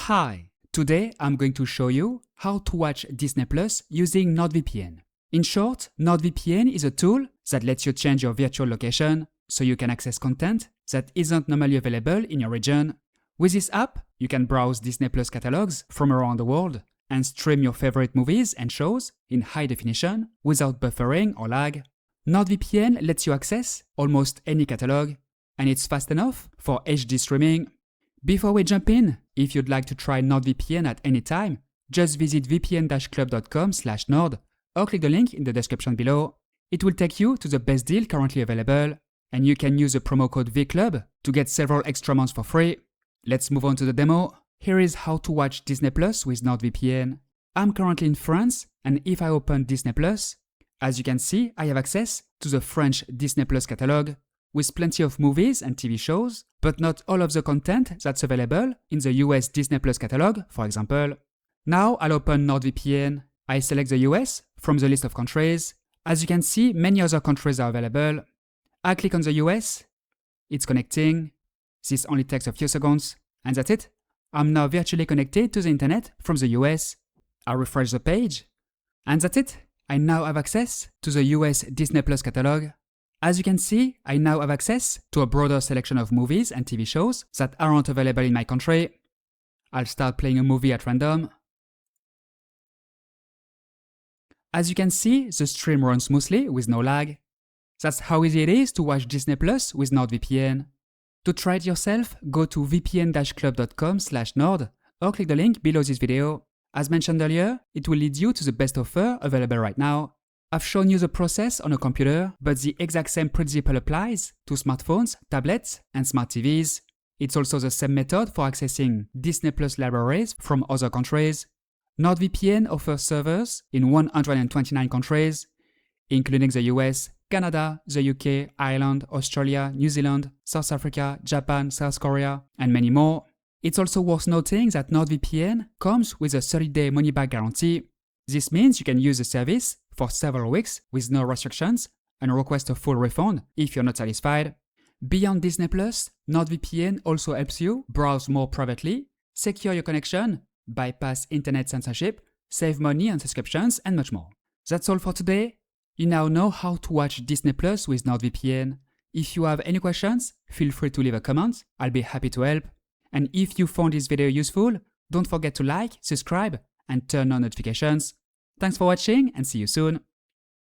Hi! Today I'm going to show you how to watch Disney Plus using NordVPN. In short, NordVPN is a tool that lets you change your virtual location so you can access content that isn't normally available in your region. With this app, you can browse Disney Plus catalogs from around the world and stream your favorite movies and shows in high definition without buffering or lag. NordVPN lets you access almost any catalog, and it's fast enough for HD streaming. Before we jump in, if you'd like to try NordVPN at any time, just visit vpn-club.com/nord or click the link in the description below. It will take you to the best deal currently available, and you can use the promo code VCLUB to get several extra months for free. Let's move on to the demo. Here is how to watch Disney Plus with NordVPN. I'm currently in France, and if I open Disney Plus, as you can see, I have access to the French Disney Plus catalog, with plenty of movies and TV shows, but not all of the content that's available in the US Disney Plus catalog, for example. Now I'll open NordVPN. I select the US from the list of countries. As you can see, many other countries are available. I click on the US. It's connecting. This only takes a few seconds, and that's it. I'm now virtually connected to the internet from the US. I refresh the page, and that's it. I now have access to the US Disney Plus catalog. As you can see, I now have access to a broader selection of movies and TV shows that aren't available in my country. I'll start playing a movie at random. As you can see, the stream runs smoothly with no lag. That's how easy it is to watch Disney Plus with NordVPN. To try it yourself, go to vpn-club.com/nord or click the link below this video. As mentioned earlier, it will lead you to the best offer available right now. I've shown you the process on a computer, but the exact same principle applies to smartphones, tablets, and smart TVs. It's also the same method for accessing Disney Plus libraries from other countries. NordVPN offers servers in 129 countries, including the US, Canada, the UK, Ireland, Australia, New Zealand, South Africa, Japan, South Korea, and many more. It's also worth noting that NordVPN comes with a 30-day money-back guarantee. This means you can use the service for several weeks with no restrictions and request a full refund if you're not satisfied. Beyond Disney Plus, NordVPN also helps you browse more privately, secure your connection, bypass internet censorship, save money on subscriptions, and much more. That's all for today. You now know how to watch Disney Plus with NordVPN. If you have any questions, feel free to leave a comment. I'll be happy to help. And if you found this video useful, don't forget to like, subscribe, and turn on notifications. Thanks for watching and see you soon.